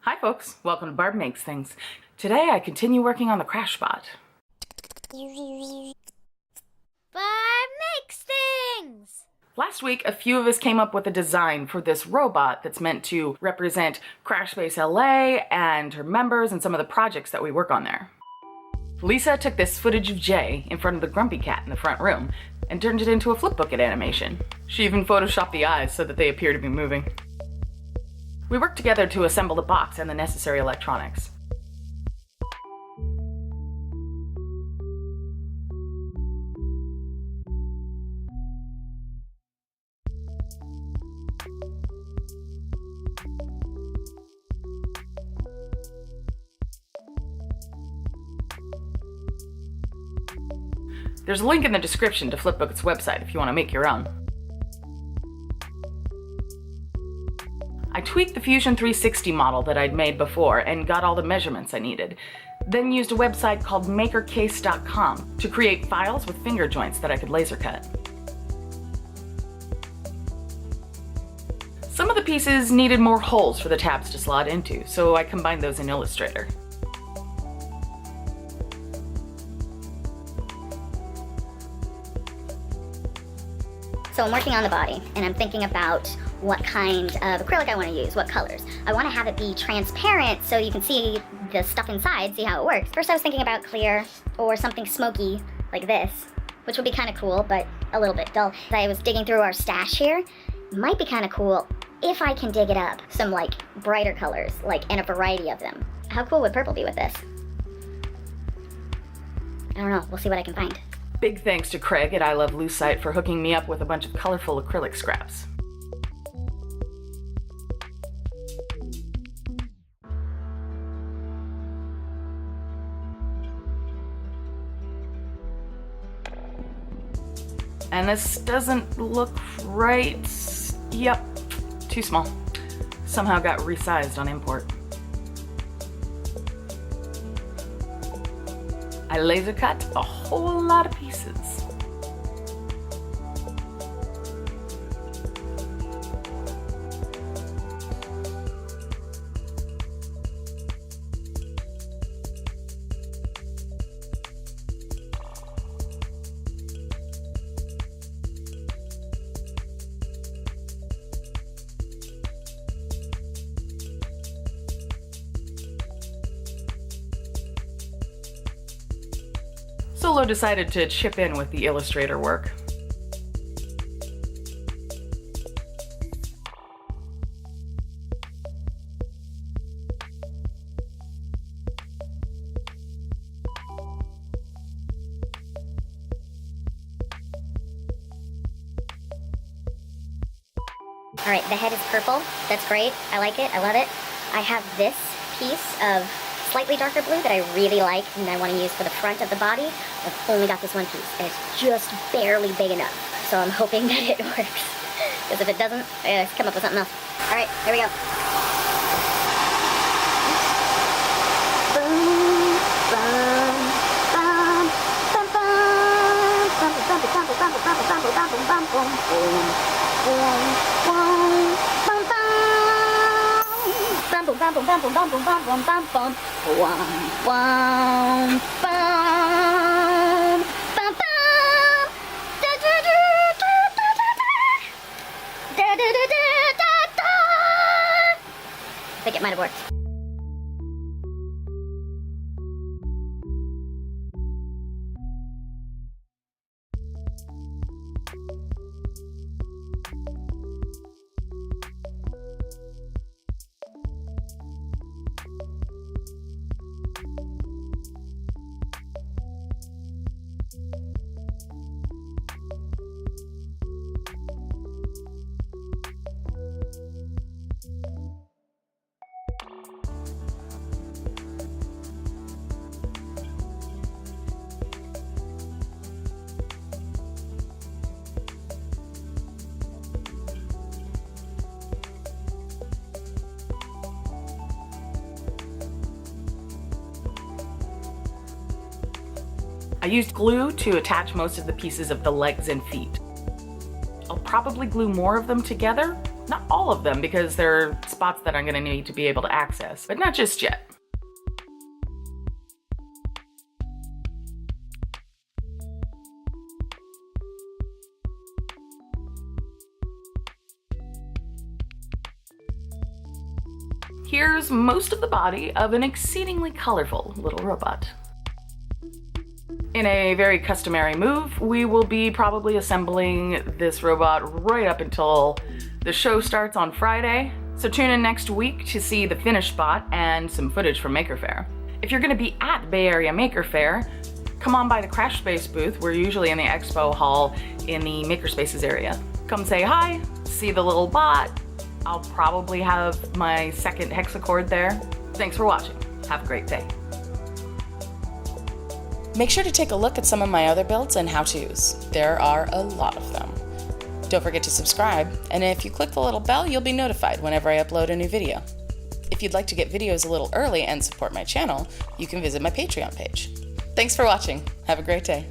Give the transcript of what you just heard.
Hi folks, welcome to Barb Makes Things. Today I continue working on the crash bot. Barb Makes Things! Last week, a few of us came up with a design for this robot that's meant to represent Crashbase LA and her members and some of the projects that we work on there. Lisa took this footage of Jay in front of the grumpy cat in the front room and turned it into a flipbookit animation. She even photoshopped the eyes so that they appear to be moving. We worked together to assemble the box and the necessary electronics. There's a link in the description to Flipbookit's website if you want to make your own. I tweaked the Fusion 360 model that I'd made before and got all the measurements I needed. Then used a website called makercase.com to create files with finger joints that I could laser cut. Some of the pieces needed more holes for the tabs to slot into, so I combined those in Illustrator. So I'm working on the body, and I'm thinking about what kind of acrylic I want to use, what colors. I want to have it be transparent so you can see the stuff inside, see how it works. First I was thinking about clear or something smoky like this, which would be kind of cool, but a little bit dull. I was digging through our stash here. Might be kind of cool if I can dig it up. Some like brighter colors, and a variety of them. How cool would purple be with this? I don't know, we'll see what I can find. Big thanks to Craig at I Love Lucite for hooking me up with a bunch of colorful acrylic scraps. And this doesn't look right. Yep, too small. Somehow got resized on import. I laser cut a whole lot of pieces. Solo decided to chip in with the Illustrator work. All right, the head is purple. That's great. I like it. I love it. I have this piece of slightly darker blue that I really like and I want to use for the front of the body. I've only got this one piece and it's just barely big enough. So I'm hoping that it works. Because if it doesn't, I gotta come up with something else. All right, here we go. I think it might have worked. I used glue to attach most of the pieces of the legs and feet. I'll probably glue more of them together, Not all of them, because there are spots that I'm gonna need to be able to access, but not just yet. Here's most of the body of an exceedingly colorful little robot. In a very customary move, we will be probably assembling this robot right up until the show starts on Friday. So tune in next week to see the finished bot and some footage from Maker Faire. If you're gonna be at Bay Area Maker Faire, come on by the Crash Space booth. We're usually in the expo hall in the Makerspaces area. Come say hi, see the little bot. I'll probably have my second hexacord there. Thanks for watching. Have a great day. Make sure to take a look at some of my other builds and how-tos. There are a lot of them. Don't forget to subscribe, and if you click the little bell, you'll be notified whenever I upload a new video. If you'd like to get videos a little early and support my channel, you can visit my Patreon page. Thanks for watching. Have a great day.